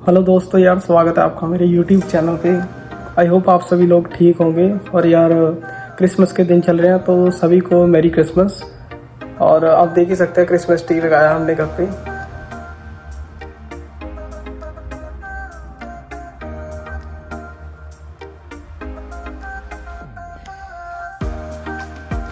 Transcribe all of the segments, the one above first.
Hello दोस्तों, यार स्वागत है आपका मेरे YouTube चैनल पे। आई होप आप सभी लोग ठीक होंगे। और यार क्रिसमस के दिन चल रहे हैं तो सभी को मैरी क्रिसमस। और आप देख ही सकते हैं क्रिसमस ट्री लगाया हमने घर पे।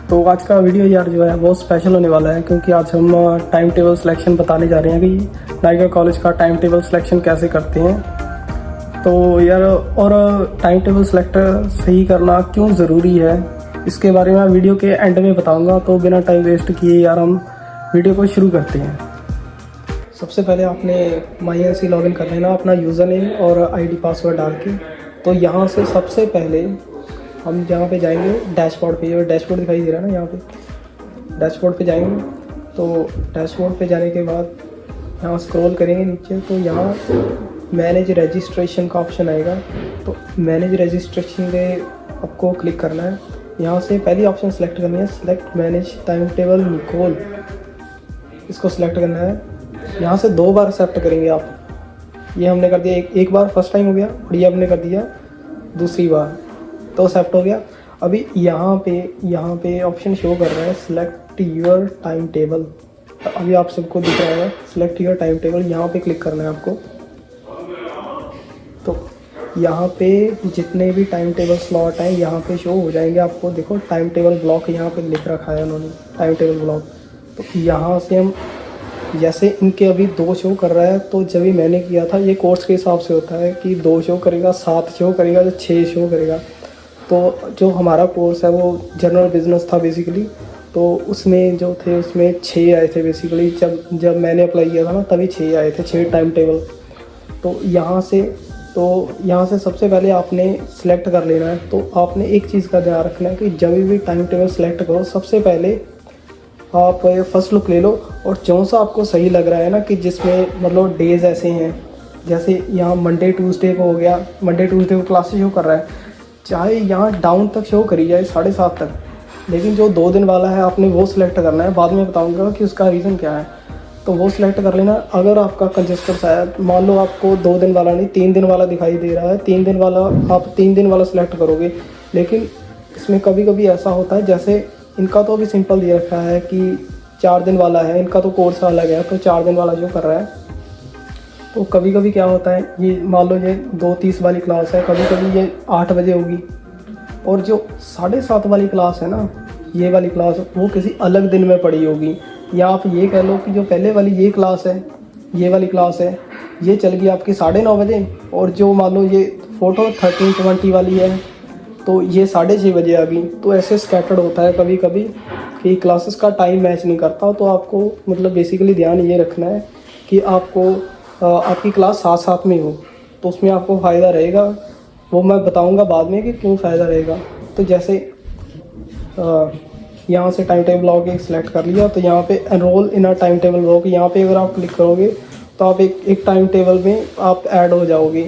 तो आज का वीडियो यार जो है बहुत स्पेशल होने वाला है, क्योंकि आज हम टाइम टेबल सिलेक्शन बताने जा रहे हैं कि नायगा कॉलेज का टाइम टेबल सिलेक्शन कैसे करते हैं। तो यार और टाइम टेबल सेलेक्ट सही करना क्यों ज़रूरी है, इसके बारे में वीडियो के एंड में बताऊंगा। तो बिना टाइम वेस्ट किए यार हम वीडियो को शुरू करते हैं। सबसे पहले आपने MyNC लॉगिन कर लेना अपना यूज़र नेम और ID पासवर्ड डाल के। तो यहाँ से सबसे पहले हम जहाँ पे जाएंगे डैशबोर्ड पे, और डैशबोर्ड दिखाई दे रहा है ना, यहाँ पे डैशबोर्ड पे जाएंगे। तो डैशबोर्ड पे जाने के बाद यहाँ स्क्रॉल करेंगे नीचे, तो यहाँ मैनेज रजिस्ट्रेशन का ऑप्शन आएगा। तो मैनेज रजिस्ट्रेशन पे आपको क्लिक करना है। यहाँ से पहली ऑप्शन सेलेक्ट करनी है, सेलेक्ट मैनेज टाइम टेबल निकोल, इसको सिलेक्ट करना है। यहाँ से 2 बार एक्सेप्ट करेंगे आप। ये हमने कर दिया, एक बार फर्स्ट टाइम हो गया, और ये हमने कर दिया दूसरी बार, तो एक्सेप्ट हो गया। अभी यहाँ पे ऑप्शन शो कर रहा है सिलेक्ट योर टाइम टेबल। अभी आप सबको दिख रहा है सिलेक्ट योर टाइम टेबल, यहाँ पे क्लिक करना है आपको। तो यहाँ पे जितने भी टाइम टेबल स्लॉट हैं यहाँ पे शो हो जाएंगे आपको। देखो टाइम टेबल ब्लॉक यहाँ पे लिख रखा है उन्होंने, टाइम टेबल ब्लॉक। तो यहाँ से हम जैसे इनके अभी 2 शो कर रहा है, तो जब भी मैंने किया था ये कोर्स के हिसाब से होता है कि 2 शो करेगा, 7 शो करेगा, या 6 शो करेगा। तो जो हमारा कोर्स है वो जनरल बिजनेस था बेसिकली, तो उसमें जो थे उसमें 6 आए थे बेसिकली। जब मैंने अप्लाई किया था ना तभी 6 आए थे, 6 टाइम टेबल। तो यहाँ से सबसे पहले आपने सेलेक्ट कर लेना है। तो आपने एक चीज़ का ध्यान रखना है कि जब भी टाइम टेबल सेलेक्ट करो, सबसे पहले आप फर्स्ट लुक ले लो, और जो सा आपको सही लग रहा है ना, कि जिसमें मतलब डेज ऐसे हैं, जैसे यहाँ मंडे ट्यूसडे को हो गया, मंडे ट्यूसडे को क्लासेस शो कर रहा है, चाहे यहाँ डाउन तक शो करी जाए 7:30 तक, लेकिन जो 2 दिन वाला है आपने वो सिलेक्ट करना है। बाद में बताऊँगा कि उसका रीज़न क्या है। तो वो सिलेक्ट कर लेना। अगर आपका कंजेस्टर आया, मान लो आपको 2 दिन वाला नहीं 3 दिन वाला दिखाई दे रहा है, 3 दिन वाला आप 3 दिन वाला सिलेक्ट करोगे। लेकिन इसमें कभी कभी ऐसा होता है, जैसे इनका तो अभी सिंपल दे रखा है कि 4 दिन वाला है, इनका तो कोर्स अलग है, तो 4 दिन वाला जो कर रहा है। तो कभी कभी क्या होता है, ये मान लो ये 2:30 वाली क्लास है, कभी कभी ये 8 बजे होगी, और जो 7:30 वाली क्लास है ना, ये वाली क्लास वो किसी अलग दिन में पड़ी होगी। या आप ये कह लो कि जो पहले वाली ये क्लास है, ये वाली क्लास है, ये चल गई आपकी 9:30 बजे, और जो मान लो ये फ़ोटो 1320 वाली है तो ये 6:30 बजे आ गई। तो ऐसे स्कैटर्ड होता है कभी कभी कि क्लासेस का टाइम मैच नहीं करता। तो आपको मतलब बेसिकली ध्यान ये रखना है कि आपको आपकी क्लास साथ साथ में हो, तो उसमें आपको फ़ायदा रहेगा। वो मैं बताऊँगा बाद में कि क्यों फ़ायदा रहेगा। तो जैसे यहाँ से टाइम टेबल ब्लॉक एक सिलेक्ट कर लिया, तो यहाँ पे enrol in a time table block, यहाँ पे अगर आप क्लिक करोगे तो आप एक टाइम टेबल में आप ऐड हो जाओगे।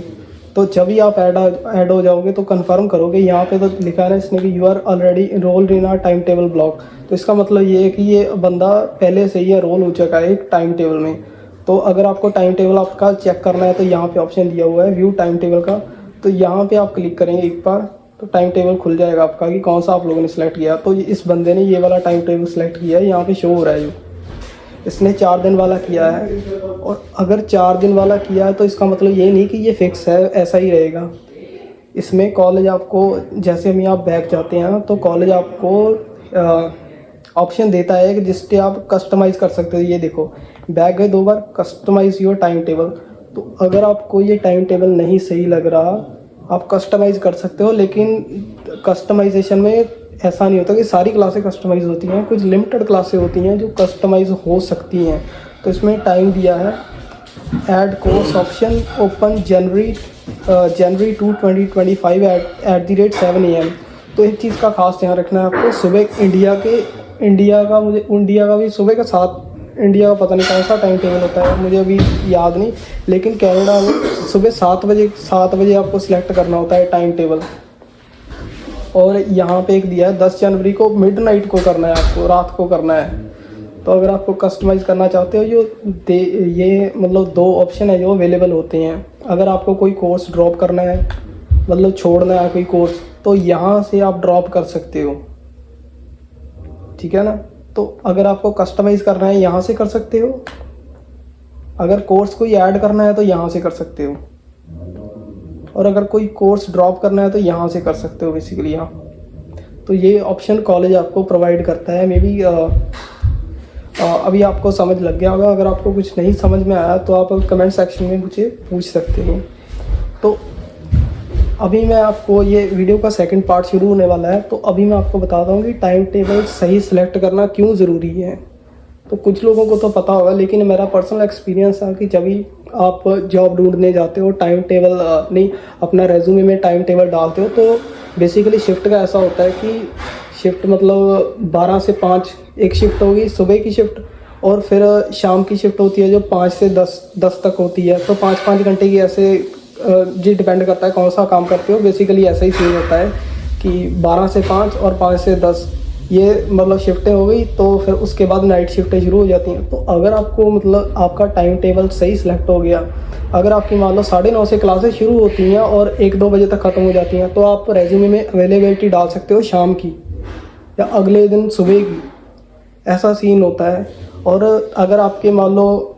तो जब भी आप ऐड हो जाओगे तो कंफर्म करोगे। यहाँ पे तो लिखा है इसने कि you are already enrolled in a time table block. तो इसका मतलब ये है कि ये बंदा पहले से ही एनरोल हो चुका है एक टाइम टेबल में। तो अगर आपको टाइम टेबल आपका चेक करना है तो यहाँ पे ऑप्शन दिया हुआ है व्यू टाइम टेबल का। तो यहाँ पे आप क्लिक करेंगे एक बार, तो टाइम टेबल खुल जाएगा आपका कि कौन सा आप लोगों ने सिलेक्ट किया। तो इस बंदे ने ये वाला टाइम टेबल सिलेक्ट किया है, यहाँ पे शो हो रहा है, जो इसने 4 दिन वाला किया है। और अगर 4 दिन वाला किया है तो इसका मतलब ये नहीं कि ये फिक्स है, ऐसा ही रहेगा। इसमें कॉलेज आपको, जैसे हम यहाँ बैक जाते हैं तो कॉलेज आपको ऑप्शन देता है कि जिससे आप कस्टमाइज़ कर सकते हो। ये देखो बैक गए 2 बार, कस्टमाइज़ योर टाइम टेबल। तो अगर आपको ये टाइम टेबल नहीं सही लग रहा, आप कस्टमाइज़ कर सकते हो। लेकिन कस्टमाइजेशन में ऐसा नहीं होता कि सारी क्लासें कस्टमाइज़ होती हैं, कुछ लिमिटेड क्लासें होती हैं जो कस्टमाइज़ हो सकती हैं। तो इसमें टाइम दिया है add course option open January 2 2025 at the rate 7 AM। तो एक चीज़ का खास ध्यान रखना है आपको, सुबह इंडिया का भी सुबह का 7, इंडिया का पता नहीं कौन सा टाइम टेबल होता है मुझे अभी याद नहीं, लेकिन कनाडा में सुबह 7 बजे आपको सिलेक्ट करना होता है टाइम टेबल। और यहाँ पे एक दिया है 10 जनवरी को मिडनाइट को करना है, आपको रात को करना है। तो अगर आपको कस्टमाइज़ करना चाहते हो ये मतलब दो ऑप्शन है जो अवेलेबल होते हैं। अगर आपको कोई कोर्स ड्रॉप करना है, मतलब छोड़ना है कोई कोर्स, तो यहाँ से आप ड्रॉप कर सकते हो, ठीक है ना। तो अगर आपको कस्टमाइज़ करना है यहाँ से कर सकते हो, अगर कोर्स कोई ऐड करना है तो यहाँ से कर सकते हो, और अगर कोई कोर्स ड्रॉप करना है तो यहाँ से कर सकते हो बेसिकली। हाँ, तो ये ऑप्शन कॉलेज आपको प्रोवाइड करता है। मे बी अभी आपको समझ लग गया होगा। अगर आपको कुछ नहीं समझ में आया तो आप कमेंट सेक्शन में मुझे पूछ सकते हो। तो अभी मैं आपको, ये वीडियो का सेकंड पार्ट शुरू होने वाला है, तो अभी मैं आपको बताता हूँ कि टाइम टेबल सही सिलेक्ट करना क्यों ज़रूरी है। तो कुछ लोगों को तो पता होगा, लेकिन मेरा पर्सनल एक्सपीरियंस है कि जब भी आप जॉब ढूंढने जाते हो, टाइम टेबल नहीं अपना रेज्यूमे में टाइम टेबल डालते हो, तो बेसिकली शिफ्ट का ऐसा होता है कि शिफ्ट मतलब 12 से 5 एक शिफ्ट होगी, सुबह की शिफ्ट, और फिर शाम की शिफ्ट होती है जो 5 से 10 तक होती है। तो 5-5 घंटे की ऐसे जी डिपेंड करता है कौन सा काम करते हो। बेसिकली ऐसा ही सीन होता है कि 12 से 5 और 5 से 10 ये मतलब शिफ्टें हो गई, तो फिर उसके बाद नाइट शिफ्टें शुरू हो जाती हैं। तो अगर आपको मतलब आपका टाइम टेबल सही सिलेक्ट हो गया, अगर आपकी मान लो 9:30 से क्लासेस शुरू होती हैं और 1-2 बजे तक ख़त्म हो जाती हैं, तो आप रेज्यूमे में अवेलेबिलिटी डाल सकते हो शाम की या अगले दिन सुबह की, ऐसा सीन होता है। और अगर आपके मान लो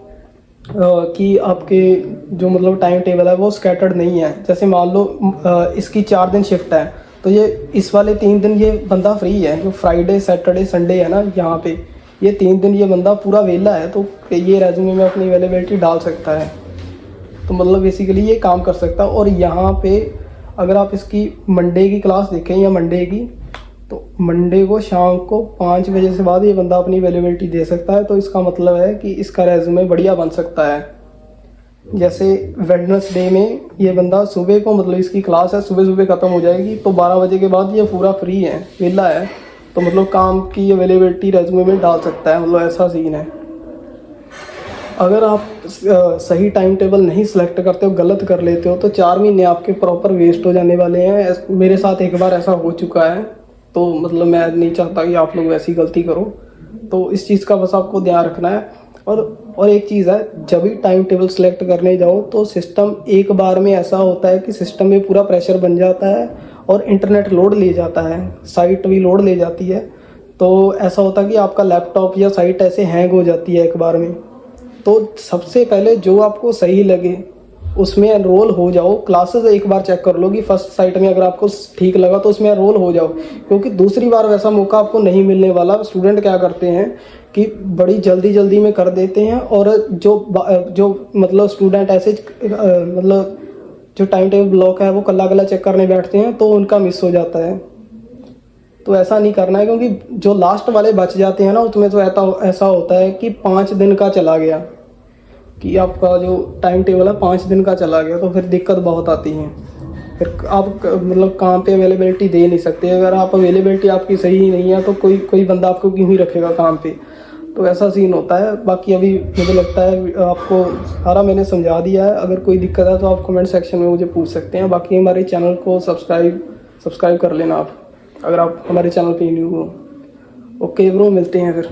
कि आपके जो मतलब टाइम टेबल है वो स्कैटर्ड नहीं है, जैसे मान लो इसकी 4 दिन शिफ्ट है, तो ये इस वाले 3 दिन ये बंदा फ्री है, जो फ्राइडे सैटरडे संडे है ना, यहाँ पे ये 3 दिन ये बंदा पूरा वेला है, तो ये रेज्यूमे में अपनी अवेलेबिलिटी डाल सकता है। तो मतलब बेसिकली ये काम कर सकता है। और यहाँ पे अगर आप इसकी मंडे की क्लास देखें या मंडे की, तो मंडे को शाम को 5 बजे से बाद ये बंदा अपनी अवेलेबिलिटी दे सकता है। तो इसका मतलब है कि इसका रेज्यूमे बढ़िया बन सकता है। जैसे वेडनेसडे में ये बंदा सुबह को, मतलब इसकी क्लास है सुबह सुबह ख़त्म हो जाएगी, तो 12 बजे के बाद ये पूरा फ्री है, वेला है, तो मतलब काम की अवेलेबिलिटी रेज्यूमे में डाल सकता है। मतलब ऐसा सीन है। अगर आप सही टाइम टेबल नहीं सिलेक्ट करते हो, गलत कर लेते हो, तो 4 महीने आपके प्रॉपर वेस्ट हो जाने वाले हैं। मेरे साथ एक बार ऐसा हो चुका है, तो मतलब मैं नहीं चाहता कि आप लोग वैसी गलती करो। तो इस चीज़ का बस आपको ध्यान रखना है। और एक चीज़ है, जब भी टाइम टेबल सेलेक्ट करने जाओ तो सिस्टम एक बार में ऐसा होता है कि सिस्टम में पूरा प्रेशर बन जाता है और इंटरनेट लोड ले जाता है, साइट भी लोड ले जाती है। तो ऐसा होता है कि आपका लैपटॉप या साइट ऐसे हैंग हो जाती है एक बार में। तो सबसे पहले जो आपको सही लगे उसमें एनरोल हो जाओ। क्लासेस एक बार चेक कर लो कि फर्स्ट साइट में अगर आपको ठीक लगा तो उसमें एनरोल हो जाओ, क्योंकि दूसरी बार वैसा मौका आपको नहीं मिलने वाला। स्टूडेंट क्या करते हैं कि बड़ी जल्दी जल्दी में कर देते हैं, और जो मतलब स्टूडेंट ऐसे मतलब जो टाइम टेबल ब्लॉक है वो कल्ला कल्ला चेक करने बैठते हैं, तो उनका मिस हो जाता है। तो ऐसा नहीं करना है, क्योंकि जो लास्ट वाले बच जाते हैं ना, उसमें तो ऐसा होता है कि 5 दिन का चला गया, कि आपका जो टाइम टेबल है 5 दिन का चला गया, तो फिर दिक्कत बहुत आती है। फिर आप मतलब काम पे अवेलेबिलिटी दे नहीं सकते। अगर आप अवेलेबिलिटी आपकी सही नहीं है तो कोई बंदा आपको क्यों ही रखेगा काम पे। तो ऐसा सीन होता है। बाकी अभी मुझे लगता है आपको सारा मैंने समझा दिया है। अगर कोई दिक्कत है तो आप कमेंट सेक्शन में मुझे पूछ सकते हैं। बाकी हमारे चैनल को सब्सक्राइब कर लेना आप, अगर आप हमारे चैनल पे न्यू हो। ओके ब्रो, मिलते हैं फिर।